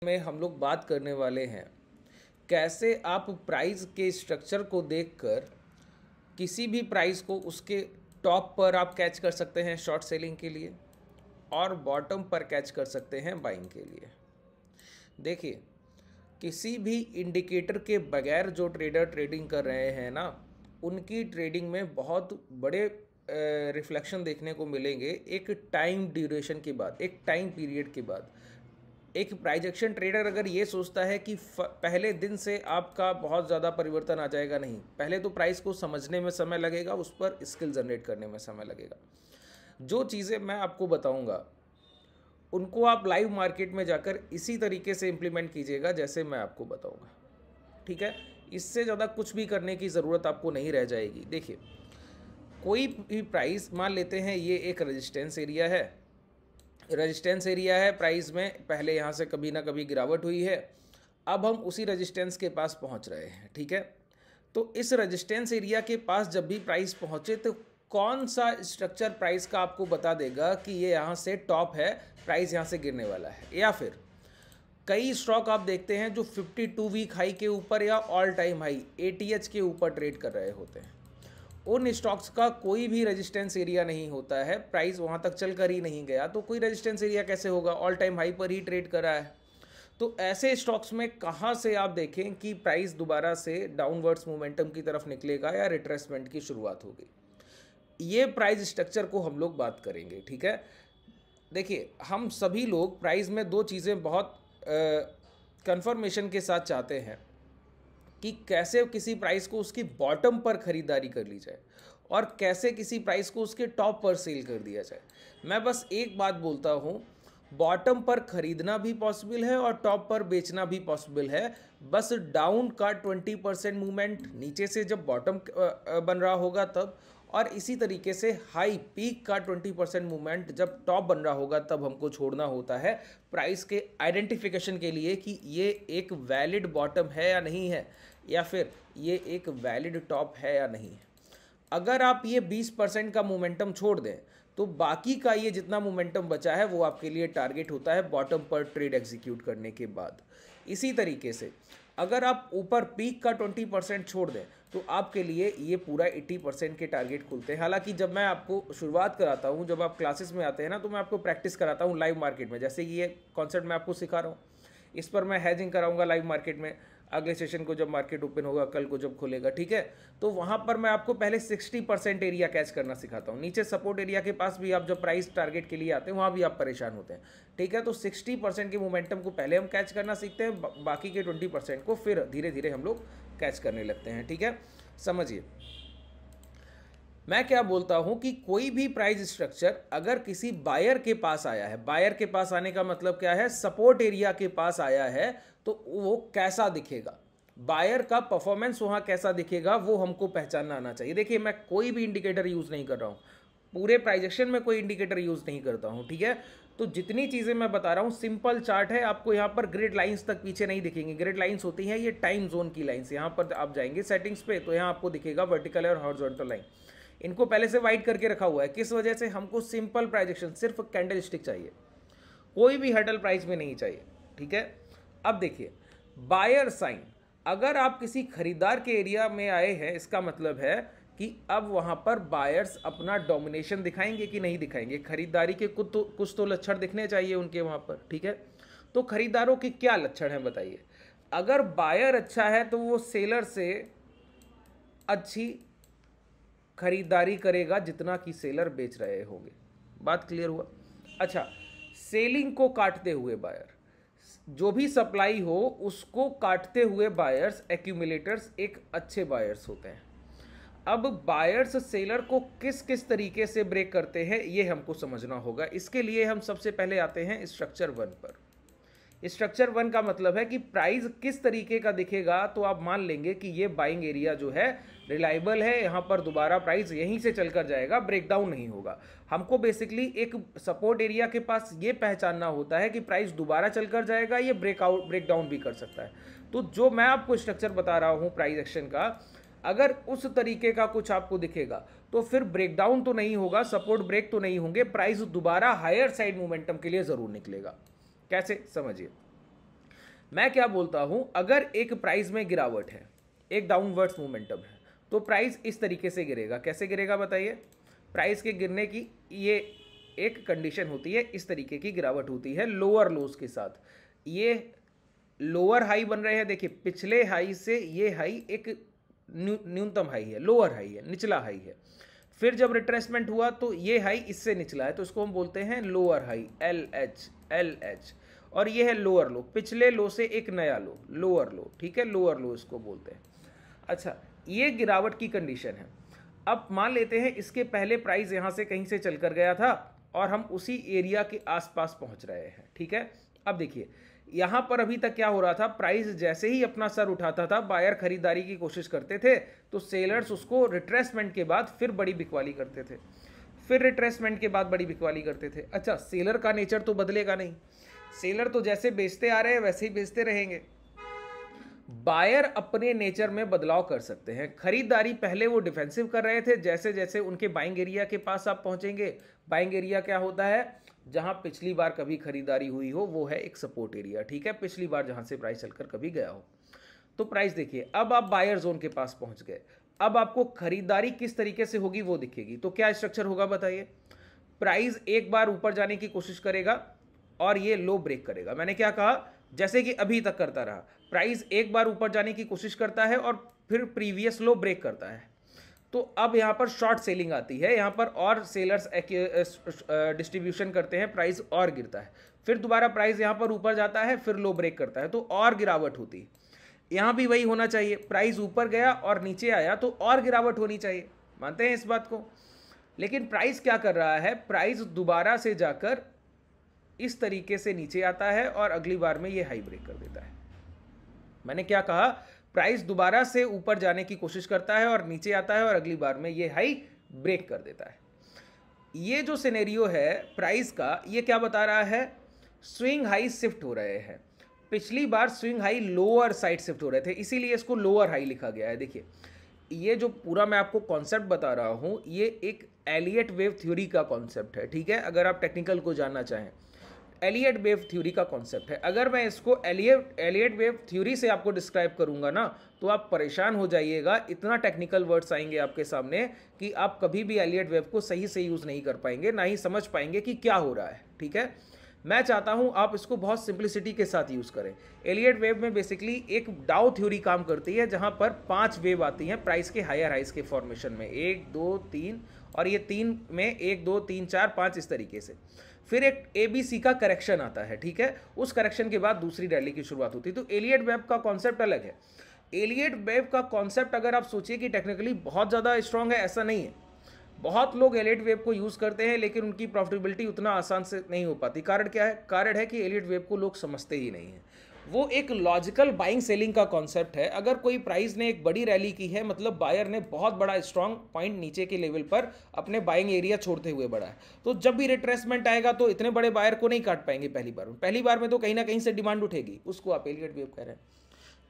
में हम लोग बात करने वाले हैं कैसे आप प्राइस के स्ट्रक्चर को देखकर किसी भी प्राइस को उसके टॉप पर आप कैच कर सकते हैं शॉर्ट सेलिंग के लिए और बॉटम पर कैच कर सकते हैं बाइंग के लिए। देखिए, किसी भी इंडिकेटर के बगैर जो ट्रेडर ट्रेडिंग कर रहे हैं ना, उनकी ट्रेडिंग में बहुत बड़े रिफ्लेक्शन देखने को मिलेंगे एक टाइम ड्यूरेशन के बाद, एक टाइम पीरियड के बाद। एक प्राइस एक्शन ट्रेडर अगर ये सोचता है कि पहले दिन से आपका बहुत ज़्यादा परिवर्तन आ जाएगा, नहीं, पहले तो प्राइस को समझने में समय लगेगा, उस पर स्किल जनरेट करने में समय लगेगा। जो चीज़ें मैं आपको बताऊंगा उनको आप लाइव मार्केट में जाकर इसी तरीके से इम्प्लीमेंट कीजिएगा जैसे मैं आपको बताऊंगा, ठीक है। इससे ज़्यादा कुछ भी करने की ज़रूरत आपको नहीं रह जाएगी। देखिए, कोई भी प्राइस मान लेते हैं, ये एक रेजिस्टेंस एरिया है, रेजिस्टेंस एरिया है, प्राइस में पहले यहाँ से कभी ना कभी गिरावट हुई है, अब हम उसी रेजिस्टेंस के पास पहुँच रहे हैं, ठीक है। तो इस रेजिस्टेंस एरिया के पास जब भी प्राइस पहुँचे तो कौन सा स्ट्रक्चर प्राइस का आपको बता देगा कि ये यहाँ से टॉप है, प्राइस यहाँ से गिरने वाला है। या फिर कई स्टॉक आप देखते हैं जो 52 वीक हाई के ऊपर या ऑल टाइम हाई ATH के ऊपर ट्रेड कर रहे होते हैं। उन स्टॉक्स का कोई भी रेजिस्टेंस एरिया नहीं होता है, प्राइस वहाँ तक चल कर ही नहीं गया तो कोई रेजिस्टेंस एरिया कैसे होगा, ऑल टाइम हाई पर ही ट्रेड कर रहा है। तो ऐसे स्टॉक्स में कहाँ से आप देखें कि प्राइस दोबारा से डाउनवर्ड्स मोमेंटम की तरफ निकलेगा या रिट्रेसमेंट की शुरुआत होगी, ये प्राइस स्ट्रक्चर को हम लोग बात करेंगे, ठीक है। देखिए, हम सभी लोग प्राइस में दो चीज़ें बहुत कंफर्मेशन के साथ चाहते हैं कि कैसे किसी प्राइस को उसकी बॉटम पर खरीदारी कर ली जाए और कैसे किसी प्राइस को उसके टॉप पर सेल कर दिया जाए। मैं बस एक बात बोलता हूँ, बॉटम पर खरीदना भी पॉसिबल है और टॉप पर बेचना भी पॉसिबल है। बस डाउन का 20% मूवमेंट नीचे से जब बॉटम बन रहा होगा तब, और इसी तरीके से हाई पीक का 20% मूवमेंट जब टॉप बन रहा होगा तब हमको छोड़ना होता है प्राइस के आइडेंटिफिकेशन के लिए कि ये एक वैलिड बॉटम है या नहीं है, या फिर ये एक वैलिड टॉप है या नहीं है। अगर आप ये 20% का मोमेंटम छोड़ दें तो बाकी का ये जितना मोमेंटम बचा है वो आपके लिए टारगेट होता है बॉटम पर ट्रेड एग्जीक्यूट करने के बाद। इसी तरीके से अगर आप ऊपर पीक का 20% छोड़ दें तो आपके लिए ये पूरा 80% के टारगेट खुलते हैं। हालांकि जब मैं आपको शुरुआत कराता हूँ, जब आप क्लासेस में आते हैं ना, तो मैं आपको प्रैक्टिस कराता हूँ लाइव मार्केट में, जैसे कि ये कॉन्सेप्ट मैं आपको सिखा रहा हूँ, इस पर मैं हैजिंग कराऊंगा लाइव मार्केट में अगले सेशन को जब मार्केट ओपन होगा, कल को जब खुलेगा, ठीक है। तो वहाँ पर मैं आपको पहले 60% एरिया कैच करना सिखाता हूँ। नीचे सपोर्ट एरिया के पास भी आप जब प्राइस टारगेट के लिए आते हैं वहाँ भी आप परेशान होते हैं, ठीक है। तो 60% के मोमेंटम को पहले हम कैच करना सीखते हैं, बाकी के 20% को फिर धीरे धीरे हम लोग कैच करने लगते हैं, ठीक है। समझिए मैं क्या बोलता हूं कि कोई भी प्राइस स्ट्रक्चर अगर किसी बायर के पास आया है, बायर के पास आने का मतलब क्या है, सपोर्ट एरिया के पास आया है, तो वो कैसा दिखेगा, बायर का परफॉर्मेंस वहां कैसा दिखेगा, वो हमको पहचानना आना चाहिए। देखिए, मैं कोई भी इंडिकेटर यूज नहीं कर रहा हूं, पूरे प्राइस एक्शन में कोई इंडिकेटर यूज नहीं करता हूं, ठीक है। तो जितनी चीजें मैं बता रहा हूं सिंपल चार्ट है, आपको यहाँ पर ग्रिड लाइंस तक पीछे नहीं दिखेंगी। ग्रिड लाइंस होती हैं ये टाइम जोन की लाइंस। यहाँ पर आप जाएंगे सेटिंग्स पे तो यहाँ आपको दिखेगा वर्टिकल और हॉरिजॉन्टल लाइन, इनको पहले से वाइट करके रखा हुआ है। किस वजह से, हमको सिंपल प्राइस एक्शन, सिर्फ कैंडल स्टिक चाहिए, कोई भी हर्डल प्राइस में नहीं चाहिए, ठीक है। अब देखिए, बायर साइन, अगर आप किसी खरीदार के एरिया में आए हैं, इसका मतलब है कि अब वहां पर बायर्स अपना डोमिनेशन दिखाएंगे कि नहीं दिखाएंगे। खरीदारी के कुछ तो लक्षण दिखने चाहिए उनके वहां पर, ठीक है। तो खरीदारों के क्या लक्षण हैं बताइए। अगर बायर अच्छा है तो वो सेलर से अच्छी खरीदारी करेगा जितना कि सेलर बेच रहे होंगे। बात क्लियर हुआ। अच्छा, सेलिंग को काटते हुए बायर, जो भी सप्लाई हो उसको काटते हुए बायर्स, एक्यूमुलेटर्स एक अच्छे बायर्स होते हैं। अब बायर्स सेलर को किस किस तरीके से ब्रेक करते हैं ये हमको समझना होगा। इसके लिए हम सबसे पहले आते हैं स्ट्रक्चर 1 पर। स्ट्रक्चर 1 का मतलब है कि प्राइस किस तरीके का दिखेगा, तो आप मान लेंगे कि ये बाइंग एरिया जो है रिलायबल है, यहाँ पर दोबारा प्राइस यहीं से चलकर जाएगा, ब्रेकडाउन नहीं होगा। हमको बेसिकली एक सपोर्ट एरिया के पास ये पहचानना होता है कि प्राइस दोबारा चलकर जाएगा, ये ब्रेकडाउन भी कर सकता है। तो जो मैं आपको स्ट्रक्चर बता रहा हूँ प्राइस एक्शन का, अगर उस तरीके का कुछ आपको दिखेगा तो फिर ब्रेकडाउन तो नहीं होगा, सपोर्ट ब्रेक तो नहीं होंगे, प्राइस दोबारा हायर साइड मोमेंटम के लिए जरूर निकलेगा। कैसे, समझिए। मैं क्या बोलता हूं, अगर एक प्राइस में गिरावट है, एक डाउनवर्ड्स मोमेंटम है, तो प्राइस इस तरीके से गिरेगा। कैसे गिरेगा बताइए? प्राइस के गिरने की ये एक कंडीशन होती है, इस तरीके की गिरावट होती है लोअर लोज के साथ। ये लोअर हाई बन रहे हैं, देखिए पिछले हाई से ये हाई एक न्यूनतम हाई है, लोअर हाई है, निचला हाई है। फिर जब रिट्रेसमेंट हुआ तो ये हाई इससे निचला है, तो इसको हम बोलते हैं लोअर हाई, LH। और ये है लोअर लो, पिछले लो से एक नया लो, लोअर लो, ठीक है, लोअर लो इसको बोलते हैं। अच्छा, ये गिरावट की कंडीशन है। अब मान लेते हैं इसके पहले प्राइस यहाँ से कहीं से चलकर गया था और हम उसी एरिया के आसपास पहुँच रहे हैं, ठीक है। अब देखिए यहाँ पर अभी तक क्या हो रहा था, प्राइस जैसे ही अपना सर उठाता था, बायर खरीदारी की कोशिश करते थे, तो सेलर्स उसको रिट्रेसमेंट के बाद फिर बड़ी बिकवाली करते थे, फिर रिट्रेसमेंट के बाद बड़ी बिकवाली करते थे। अच्छा, सेलर का नेचर तो बदलेगा नहीं, सेलर तो जैसे बेचते आ रहे हैं वैसे ही बेचते रहेंगे। बायर अपने नेचर में बदलाव कर सकते हैं। खरीदारी पहले वो डिफेंसिव कर रहे थे, जैसे जैसे उनके बाइंग एरिया के पास आप पहुंचेंगे, बाइंग एरिया क्या होता है, जहां पिछली बार कभी खरीदारी हुई हो वो है एक सपोर्ट एरिया, ठीक है, पिछली बार जहां से प्राइस चलकर कभी गया हो। तो प्राइस देखिए, अब आप बायर जोन के पास पहुंच गए, अब आपको खरीदारी किस तरीके से होगी वो दिखेगी। तो क्या स्ट्रक्चर होगा बताइए? प्राइस एक बार ऊपर जाने की कोशिश करेगा और ये लो ब्रेक करेगा। मैंने क्या कहा, जैसे कि अभी तक करता रहा, प्राइस एक बार ऊपर जाने की कोशिश करता है और फिर प्रीवियस लो ब्रेक करता है। तो अब यहाँ पर शॉर्ट सेलिंग आती है, यहाँ पर और सेलर्स डिस्ट्रीब्यूशन करते हैं, प्राइस और गिरता है, फिर दोबारा प्राइस यहाँ पर ऊपर जाता है, फिर लो ब्रेक करता है, तो और गिरावट होती है। यहाँ भी वही होना चाहिए, प्राइस ऊपर गया और नीचे आया तो और गिरावट होनी चाहिए, मानते हैं इस बात को। लेकिन प्राइस क्या कर रहा है, प्राइस दोबारा से जाकर इस तरीके से नीचे आता है और अगली बार में ये हाई ब्रेक कर देता है। मैंने क्या कहा, प्राइस दोबारा से ऊपर जाने की कोशिश करता है और नीचे आता है और अगली बार में ये हाई ब्रेक कर देता है। ये जो सिनेरियो है प्राइस का, ये क्या बता रहा है, स्विंग हाई शिफ्ट हो रहे हैं। पिछली बार swing high lower side shift हो रहे थे, इसीलिए इसको लोअर हाई लिखा गया है। देखिए ये जो पूरा मैं आपको कॉन्सेप्ट बता रहा हूं, ये एक एलियट वेव थ्योरी का कॉन्सेप्ट है, ठीक है, अगर आप टेक्निकल को जानना चाहें। एलियट वेव थ्योरी का कॉन्सेप्ट है। अगर मैं इसको एलियट वेव थ्योरी से आपको डिस्क्राइब करूंगा ना, तो आप परेशान हो जाइएगा, इतना टेक्निकल वर्ड्स आएंगे आपके सामने कि आप कभी भी एलियट वेव को सही से यूज़ नहीं कर पाएंगे, ना ही समझ पाएंगे कि क्या हो रहा है, ठीक है। मैं चाहता हूं आप इसको बहुत सिंप्लिसिटी के साथ यूज़ करें। एलियट वेव में बेसिकली एक डाउ थ्योरी काम करती है, जहां पर 5 वेव आती हैं प्राइस के हायर हाइज के फॉर्मेशन में, 1 2 3, और ये 3 में 1 2 3 4 5 इस तरीके से। फिर एक ABC का करेक्शन आता है, ठीक है, उस करेक्शन के बाद दूसरी रैली की शुरुआत होती है। तो एलियट वेव का कॉन्सेप्ट अलग है। एलियट वेव का कॉन्सेप्ट अगर आप सोचिए कि टेक्निकली बहुत ज़्यादा स्ट्रांग है, ऐसा नहीं है। बहुत लोग एलियट वेव को यूज़ करते हैं लेकिन उनकी प्रॉफिटेबिलिटी उतना आसान से नहीं हो पाती। कारण क्या है? कारण है कि एलियट वेव को लोग समझते ही नहीं है। वो एक लॉजिकल बाइंग सेलिंग का कॉन्सेप्ट है। अगर कोई प्राइस ने एक बड़ी रैली की है, मतलब बायर ने बहुत बड़ा स्ट्रॉन्ग पॉइंट नीचे के लेवल पर अपने बाइंग एरिया छोड़ते हुए बढ़ा है, तो जब भी रिट्रेसमेंट आएगा तो इतने बड़े बायर को नहीं काट पाएंगे पहली बार में तो कहीं ना कहीं से डिमांड उठेगी, उसको आप एलियट वेव कह रहे हैं,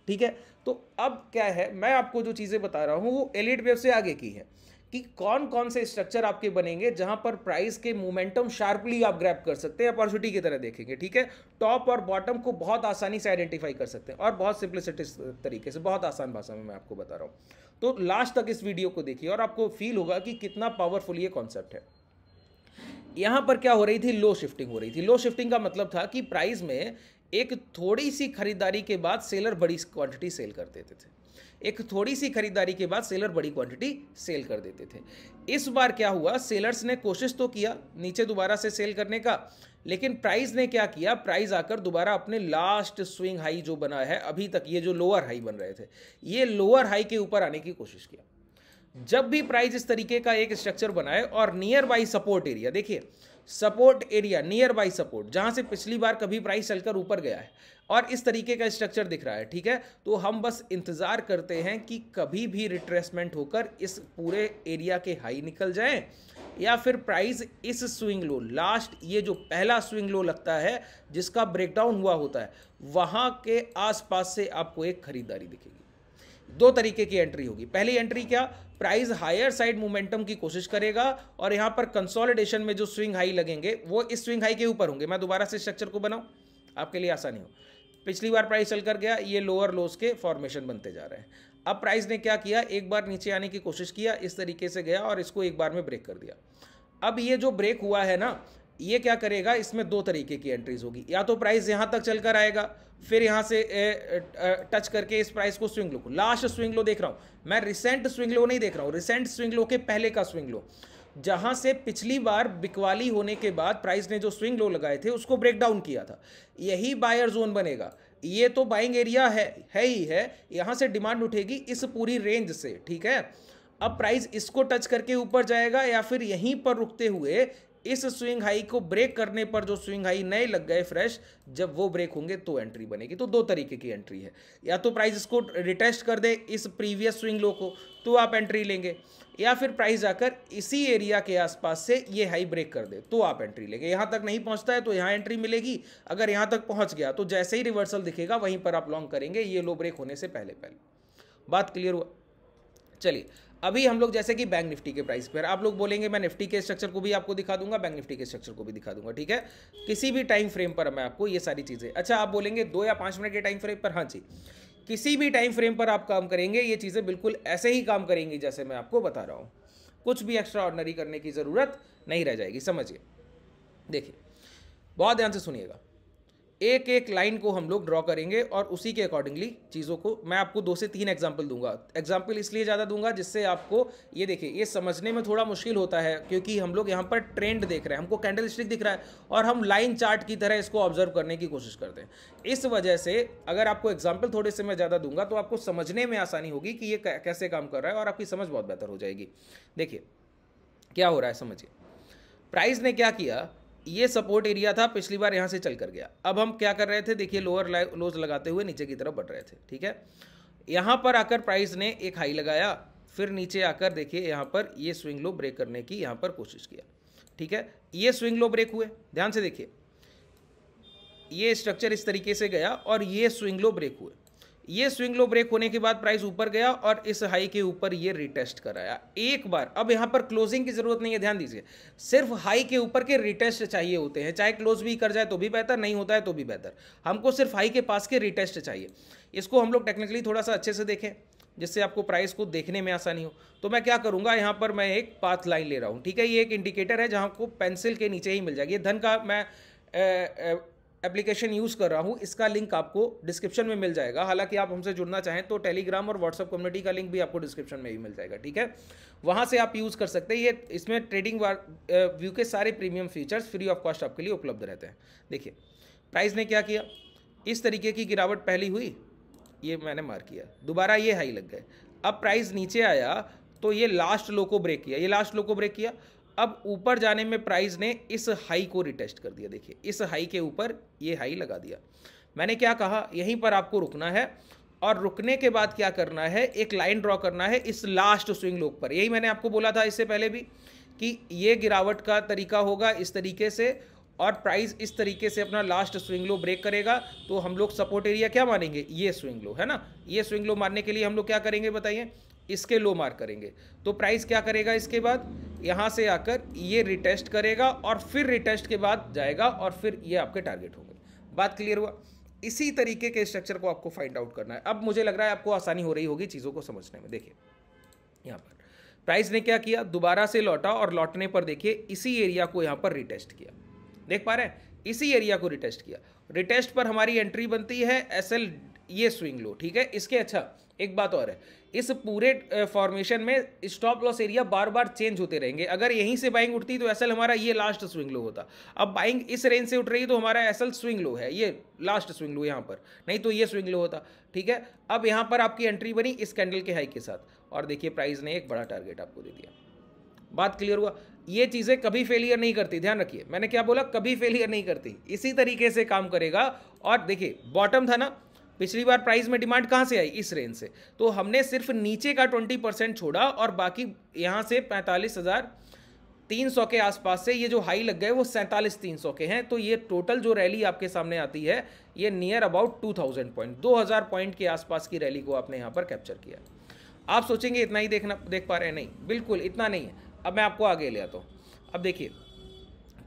ठीक है। तो अब क्या है, मैं आपको जो चीज़ें बता रहा हूँ वो एलियट वेव से आगे की है कि कौन कौन से स्ट्रक्चर आपके बनेंगे जहां पर प्राइस के मोमेंटम शार्पली आप ग्रैब कर सकते हैं, अपॉर्चुनिटी की तरह देखेंगे, ठीक है। टॉप और बॉटम को बहुत आसानी से आइडेंटिफाई कर सकते हैं और बहुत सिंपलिसिटी तरीके से, बहुत आसान भाषा में मैं आपको बता रहा हूं। तो लास्ट तक इस वीडियो को देखिए और आपको फील होगा कि कितना पावरफुल ये कॉन्सेप्ट है। यहां पर क्या हो रही थी, लो शिफ्टिंग हो रही थी। लो शिफ्टिंग का मतलब था कि प्राइस में एक थोड़ी सी खरीदारी के बाद सेलर बड़ी क्वांटिटी सेल कर देते थे, एक थोड़ी सी खरीदारी के बाद सेलर बड़ी क्वांटिटी सेल कर देते थे। इस बार क्या हुआ, सेलर्स ने कोशिश तो किया नीचे दोबारा से सेल करने का, लेकिन प्राइस ने क्या किया, प्राइस आकर दोबारा अपने लास्ट स्विंग हाई जो बना है अभी तक, ये जो लोअर हाई बन रहे थे, ये लोअर हाई के ऊपर आने की कोशिश किया। जब भी प्राइस इस तरीके का एक स्ट्रक्चर बनाए और नियर बाई सपोर्ट एरिया, देखिए support area, near by support, जहां से पिछली बार कभी प्राइस चलकर ऊपर गया है और इस तरीके का स्ट्रक्चर दिख रहा है, ठीक है, तो हम बस इंतजार करते हैं कि कभी भी रिट्रेसमेंट होकर इस पूरे एरिया के हाई निकल जाएं या फिर प्राइस इस स्विंग लो, लास्ट ये जो पहला स्विंग लो लगता है जिसका ब्रेकडाउन हुआ होता है, वहां के आसपास से आपको एक खरीदारी दिखेगी। दो तरीके की एंट्री होगी। पहली एंट्री क्या, प्राइस हायर साइड मोमेंटम की कोशिश करेगा और यहां पर कंसोलिडेशन में जो स्विंग हाई लगेंगे वो इस स्विंग हाई के ऊपर होंगे। मैं दोबारा से स्ट्रक्चर को बनाऊं आपके लिए आसानी हो। पिछली बार प्राइस चलकर गया, ये लोअर लोस के फॉर्मेशन बनते जा रहे हैं। अब प्राइस ने क्या किया, एक बार नीचे आने की कोशिश किया, इस तरीके से गया और इसको एक बार में ब्रेक कर दिया। अब ये जो ब्रेक हुआ है ना, ये क्या करेगा, इसमें दो तरीके की एंट्रीज होगी। या तो प्राइस यहाँ तक चलकर आएगा, फिर यहाँ से टच करके इस प्राइस को swing low, last swing low देख रहा हूँ मैं, रिसेंट स्विंग लो नहीं देख रहा हूँ, रिसेंट स्विंग लो के पहले का स्विंग लो, जहां से पिछली बार बिकवाली होने के बाद प्राइस ने जो स्विंग लो लगाए थे उसको ब्रेक डाउन किया था, यही बायर जोन बनेगा। ये तो बाइंग एरिया है ही है, यहां से डिमांड उठेगी इस पूरी रेंज से, ठीक है। अब प्राइस इसको टच करके ऊपर जाएगा या फिर यहीं पर रुकते हुए इस स्विंग हाई को ब्रेक करने पर जो स्विंग हाई नए लग गए फ्रेश, जब वो ब्रेक होंगे तो एंट्री बनेगी। तो दो तरीके की एंट्री है, या तो प्राइस इसको रिटेस्ट कर दे इस प्रीवियस स्विंग लो को तो आप एंट्री लेंगे, या फिर प्राइस जाकर इसी एरिया के आसपास से ये हाई ब्रेक कर दे तो आप एंट्री लेंगे। यहां तक नहीं पहुंचता है तो यहां एंट्री मिलेगी, अगर यहां तक पहुंच गया तो जैसे ही रिवर्सल दिखेगा वहीं पर आप लॉन्ग करेंगे, ये लो ब्रेक होने से पहले पहले। बात क्लियर हुआ? चलिए अभी हम लोग जैसे कि बैंक निफ्टी के प्राइस पर, आप लोग बोलेंगे मैं निफ्टी के स्ट्रक्चर को भी आपको दिखा दूंगा, बैंक निफ्टी के स्ट्रक्चर को भी दिखा दूंगा, ठीक है, किसी भी टाइम फ्रेम पर मैं आपको ये सारी चीजें। अच्छा आप बोलेंगे 2 या 5 मिनट के टाइम फ्रेम पर, हाँ जी, किसी भी टाइम फ्रेम पर आप काम करेंगे ये चीजें बिल्कुल ऐसे ही काम करेंगी जैसे मैं आपको बता रहा हूं, कुछ भी एक्स्ट्रा ऑर्डिनरी करने की जरूरत नहीं रह जाएगी। समझिए, देखिए बहुत ध्यान से सुनिएगा, एक एक लाइन को हम लोग ड्रॉ करेंगे और उसी के अकॉर्डिंगली चीज़ों को मैं आपको 2 से 3 एग्जाम्पल दूंगा। एग्जाम्पल इसलिए ज़्यादा दूंगा जिससे आपको ये देखिए ये समझने में थोड़ा मुश्किल होता है, क्योंकि हम लोग यहाँ पर ट्रेंड देख रहे हैं, हमको कैंडल स्टिक दिख रहा है और हम लाइन चार्ट की तरह इसको ऑब्जर्व करने की कोशिश करते हैं। इस वजह से अगर आपको एग्जाम्पल थोड़े से मैं ज़्यादा दूंगा तो आपको समझने में आसानी होगी कि ये कैसे काम कर रहा है और आपकी समझ बहुत बेहतर हो जाएगी। देखिए क्या हो रहा है, समझिए, प्राइस ने क्या किया, ये सपोर्ट एरिया था, पिछली बार यहाँ से चल कर गया। अब हम क्या कर रहे थे, देखिए लोअर लोज लगाते हुए नीचे की तरफ बढ़ रहे थे, ठीक है। यहाँ पर आकर प्राइस ने एक हाई लगाया, फिर नीचे आकर देखिए यहाँ पर ये स्विंग लो ब्रेक करने की यहाँ पर कोशिश किया, ठीक है। ये स्विंग लो ब्रेक हुए, ध्यान से देखिए, ये स्ट्रक्चर इस तरीके से गया और ये स्विंग लो ब्रेक हुए। ये स्विंग लो ब्रेक होने के बाद प्राइस ऊपर गया और इस हाई के ऊपर ये रिटेस्ट कराया एक बार। अब यहाँ पर क्लोजिंग की जरूरत नहीं है, ध्यान दीजिए, सिर्फ हाई के ऊपर के रिटेस्ट चाहिए होते हैं, चाहे क्लोज भी कर जाए तो भी बेहतर, नहीं होता है तो भी बेहतर, हमको सिर्फ हाई के पास के रिटेस्ट चाहिए। इसको हम लोग टेक्निकली थोड़ा सा अच्छे से देखें जिससे आपको प्राइस को देखने में आसानी हो। तो मैं क्या करूंगा, यहाँ पर मैं एक पाथ लाइन ले रहा हूँ, ठीक है, ये एक इंडिकेटर है जहाँ को पेंसिल के नीचे ही मिल जाएगी। ये धन का मैं एप्लीकेशन यूज़ कर रहा हूँ, इसका लिंक आपको डिस्क्रिप्शन में मिल जाएगा। हालांकि आप हमसे जुड़ना चाहें तो टेलीग्राम और व्हाट्सएप कम्युनिटी का लिंक भी आपको डिस्क्रिप्शन में ही मिल जाएगा, ठीक है, वहाँ से आप यूज़ कर सकते हैं। ये इसमें ट्रेडिंग व्यू के सारे premium features free of cost आपके लिए उपलब्ध रहते हैं। देखिए प्राइस ने क्या किया, इस तरीके की गिरावट पहली हुई, ये मैंने मार्क किया, दोबारा ये हाई लग गए। अब प्राइस नीचे आया तो ये लास्ट लो को ब्रेक किया, ये लास्ट लो को ब्रेक किया। अब ऊपर जाने में प्राइस ने इस हाई को रिटेस्ट कर दिया, देखिए इस हाई के ऊपर ये हाई लगा दिया। मैंने क्या कहा, यहीं पर आपको रुकना है और रुकने के बाद क्या करना है, एक लाइन ड्रॉ करना है इस लास्ट स्विंग लो पर। यही मैंने आपको बोला था इससे पहले भी कि ये गिरावट का तरीका होगा इस तरीके से, और प्राइस इस तरीके से अपना लास्ट स्विंग लो ब्रेक करेगा तो हम लोग सपोर्ट एरिया क्या मानेंगे, ये स्विंग लो है ना। ये स्विंग लो मारने के लिए हम लोग क्या करेंगे बताइए, इसके लो मार्क करेंगे। तो प्राइस क्या करेगा, इसके बाद यहाँ से आकर ये रिटेस्ट करेगा और फिर रिटेस्ट के बाद जाएगा और फिर ये आपके टारगेट होंगे। बात क्लियर हुआ? इसी तरीके के स्ट्रक्चर को आपको फाइंड आउट करना है। अब मुझे लग रहा है आपको आसानी हो रही होगी चीज़ों को समझने में। देखिए यहाँ पर प्राइस ने क्या किया, दोबारा से लौटा और लौटने पर देखिए इसी एरिया को यहाँ पर रिटेस्ट किया, देख पा रहे हैं, इसी एरिया को रिटेस्ट किया। रिटेस्ट पर हमारी एंट्री बनती है एसएल ये स्विंग लो, ठीक है। इसके अच्छा एक बात और है, इस पूरे फॉर्मेशन में स्टॉप लॉस एरिया बार बार चेंज होते रहेंगे। अगर यहीं से बाइंग उठती तो एसएल हमारा ये लास्ट स्विंग लो होता। अब बाइंग इस रेंज से उठ रही तो हमारा एसएल स्विंग लो है, ये लास्ट स्विंग लो यहाँ पर, नहीं तो ये स्विंग लो होता, ठीक है। अब यहाँ पर आपकी एंट्री बनी इस कैंडल के हाई के साथ और देखिए प्राइस ने एक बड़ा टारगेट आपको दे दिया। बात क्लियर हुआ? ये चीज़ें कभी फेलियर नहीं करती, ध्यान रखिए, मैंने क्या बोला, कभी फेलियर नहीं करती, इसी तरीके से काम करेगा। और देखिए बॉटम था ना, पिछली बार प्राइस में डिमांड कहाँ से आई, इस रेंज से, तो हमने सिर्फ नीचे का 20% छोड़ा और बाकी यहाँ से 45,300 के आसपास से ये जो हाई लग गए वो 47,300 के हैं। तो ये टोटल जो रैली आपके सामने आती है ये नियर अबाउट 2000 पॉइंट, 2000 पॉइंट के आसपास की रैली को आपने यहाँ पर कैप्चर किया। आप सोचेंगे इतना ही देख पा रहे हैं, नहीं, बिल्कुल इतना नहीं है। अब मैं आपको आगे ले आता हूँ। अब देखिए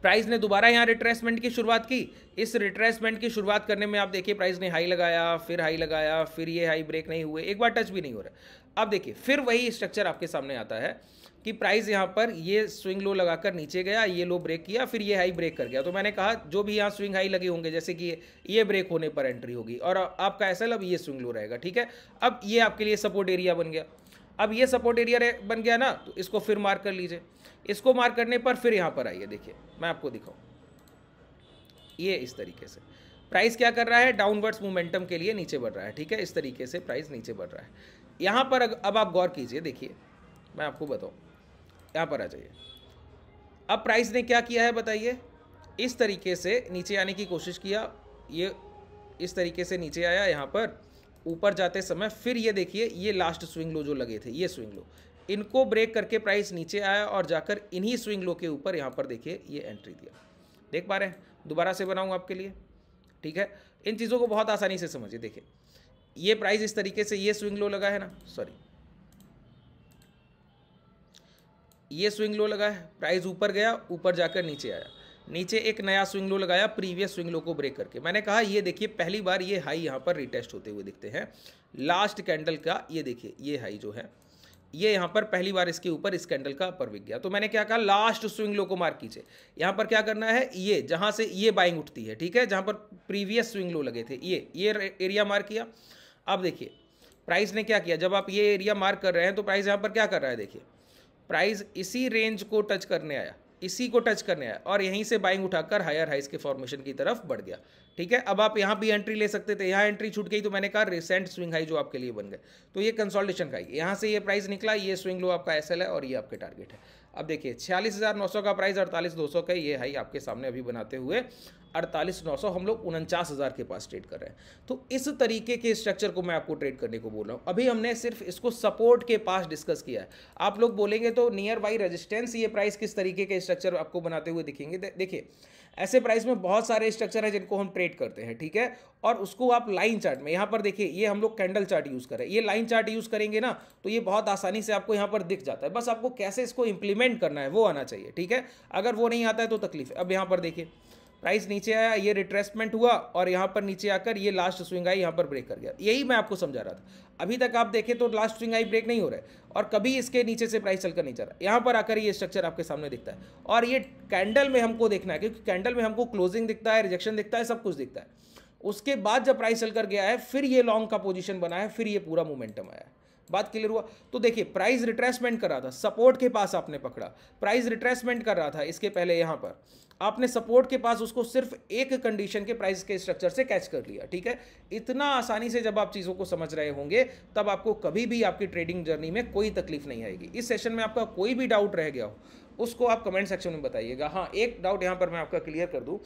प्राइस ने दोबारा यहाँ रिट्रेसमेंट की शुरुआत की। इस रिट्रेसमेंट की शुरुआत करने में आप देखिए प्राइस ने हाई लगाया, फिर हाई लगाया, फिर ये हाई ब्रेक नहीं हुए, एक बार टच भी नहीं हो रहा। अब देखिए फिर वही स्ट्रक्चर आपके सामने आता है कि प्राइस यहाँ पर ये स्विंग लो लगाकर नीचे गया, ये लो ब्रेक किया, फिर ये हाई ब्रेक कर गया। तो मैंने कहा जो भी यहाँ स्विंग हाई लगे होंगे, जैसे कि ये ब्रेक होने पर एंट्री होगी और आपका एसएल अब ये स्विंग लो रहेगा, ठीक है। अब ये आपके लिए सपोर्ट एरिया बन गया। अब ये सपोर्ट एरिया बन गया ना, तो इसको फिर मार्क कर लीजिए। इसको मार्क करने पर फिर यहाँ पर आइए, देखिए मैं आपको दिखाऊँ, ये इस तरीके से प्राइस क्या कर रहा है, डाउनवर्ड्स मोमेंटम के लिए नीचे बढ़ रहा है, ठीक है। इस तरीके से प्राइस नीचे बढ़ रहा है। यहाँ पर अब आप गौर कीजिए, देखिए मैं आपको बताऊँ, यहाँ पर आ जाइए। अब प्राइस ने क्या किया है बताइए, इस तरीके से नीचे आने की कोशिश किया, ये इस तरीके से नीचे आया, यहाँ पर ऊपर जाते समय फिर ये देखिए ये लास्ट स्विंग लो जो लगे थे, ये स्विंग लो, इनको ब्रेक करके प्राइस नीचे आया और जाकर इन्हीं स्विंग लो के ऊपर यहाँ पर देखिए ये एंट्री दिया। देख पा रहे हैं, दोबारा से बनाऊँ आपके लिए, ठीक है। इन चीज़ों को बहुत आसानी से समझिए। देखिए ये प्राइस इस तरीके से ये स्विंग लो लगा है ना, सॉरी ये स्विंग लो लगा है, प्राइस ऊपर गया, ऊपर जाकर नीचे आया, नीचे एक नया स्विंग लो लगाया प्रीवियस स्विंग लो को ब्रेक करके। मैंने कहा ये देखिए पहली बार ये हाई यहाँ पर रिटेस्ट होते हुए दिखते हैं, लास्ट कैंडल का ये देखिए ये हाई जो है ये यहाँ पर पहली बार इसके ऊपर इस कैंडल का अपर विक गया। तो मैंने क्या कहा, लास्ट स्विंग लो को मार्क कीजिए। यहाँ पर क्या करना है, ये जहाँ से ये बाइंग उठती है, ठीक है, जहाँ पर प्रीवियस स्विंग लो लगे थे, ये एरिया मार्क किया। अब देखिए प्राइस ने क्या किया, जब आप ये एरिया मार्क कर रहे हैं तो प्राइस यहाँ पर क्या कर रहा है, देखिए प्राइस इसी रेंज को टच करने आया, इसी को टच करने आया और यहीं से बाइंग उठाकर हायर हाइस के फॉर्मेशन की तरफ बढ़ गया, ठीक है। अब आप यहाँ भी एंट्री ले सकते थे, यहाँ एंट्री छूट गई तो मैंने कहा रिसेंट स्विंग हाई जो आपके लिए बन गए। तो ये कंसोलिडेशन का ही, यहाँ से ये प्राइस निकला, ये स्विंग लो आपका एसएल है और ये आपके टारगेट है। अब देखिए 46,900 का प्राइस, 48,200 का ये हाई आपके सामने अभी बनाते हुए 48,900 हम लोग 49,000 के पास ट्रेड कर रहे हैं। तो इस तरीके के स्ट्रक्चर को मैं आपको ट्रेड करने को बोल रहा हूँ। अभी हमने सिर्फ इसको सपोर्ट के पास डिस्कस किया है। आप लोग बोलेंगे तो नियर बाई रेजिस्टेंस ये प्राइस किस तरीके के स्ट्रक्चर आपको बनाते हुए दिखेंगे। देखिए ऐसे प्राइस में बहुत सारे स्ट्रक्चर है जिनको हम ट्रेड करते हैं, ठीक है। और उसको आप लाइन चार्ट में, यहाँ पर देखिए ये हम लोग कैंडल चार्ट यूज़ करें, ये लाइन चार्ट यूज़ करेंगे ना तो ये बहुत आसानी से आपको यहाँ पर दिख जाता है। बस आपको कैसे इसको इंप्लीमेंट करना है वो आना चाहिए, ठीक है। अगर वो नहीं आता है तो तकलीफ है। अब यहाँ पर देखिए प्राइस नीचे आया, ये रिट्रेसमेंट हुआ और यहाँ पर नीचे आकर ये लास्ट स्विंग आई यहाँ पर ब्रेक कर गया। यही मैं आपको समझा रहा था। अभी तक आप देखें तो लास्ट स्विंग आई ब्रेक नहीं हो रहा है और कभी इसके नीचे से प्राइस चलकर नहीं चल रहा। यहाँ पर आकर ये स्ट्रक्चर आपके सामने दिखता है और ये कैंडल में हमको देखना है, क्योंकि कैंडल में हमको क्लोजिंग दिखता है, रिजेक्शन दिखता है, सब कुछ दिखता है। उसके बाद जब प्राइस चलकर गया है फिर ये लॉन्ग का पोजीशन बना है, फिर ये पूरा मोमेंटम आया है। बात क्लियर हुआ। तो देखिए प्राइस रिट्रेसमेंट कर रहा था, सपोर्ट के पास आपने पकड़ा, प्राइस रिट्रेसमेंट कर रहा था इसके पहले, यहाँ पर आपने सपोर्ट के पास उसको सिर्फ एक कंडीशन के प्राइस के स्ट्रक्चर से कैच कर लिया, ठीक है। इतना आसानी से जब आप चीज़ों को समझ रहे होंगे तब आपको कभी भी आपकी ट्रेडिंग जर्नी में कोई तकलीफ नहीं आएगी। इस सेशन में आपका कोई भी डाउट रह गया हो उसको आप कमेंट सेक्शन में बताइएगा। हाँ, एक डाउट यहाँ पर मैं आपका क्लियर कर दूँ,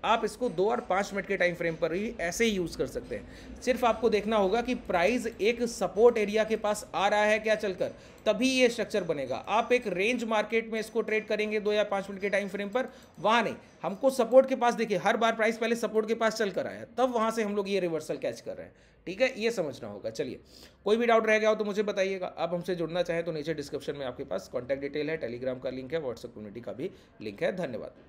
आप इसको 2 और 5 मिनट के टाइम फ्रेम पर ही ऐसे ही यूज़ कर सकते हैं। सिर्फ आपको देखना होगा कि प्राइस एक सपोर्ट एरिया के पास आ रहा है क्या चलकर, तभी ये स्ट्रक्चर बनेगा। आप एक रेंज मार्केट में इसको ट्रेड करेंगे 2 या 5 मिनट के टाइम फ्रेम पर, वहाँ नहीं, हमको सपोर्ट के पास, देखिए हर बार प्राइस पहले सपोर्ट के पास चल कर आया तब वहाँ से हम लोग ये रिवर्सल कैच कर रहे हैं, ठीक है। ये समझना होगा। चलिए, कोई भी डाउट रह गया हो तो मुझे बताइएगा। आप हमसे जुड़ना चाहें तो नीचे डिस्क्रिप्शन में आपके पास कॉन्टैक्ट डिटेल है, टेलीग्राम का लिंक है, व्हाट्सएप कम्युनिटी का भी लिंक है। धन्यवाद।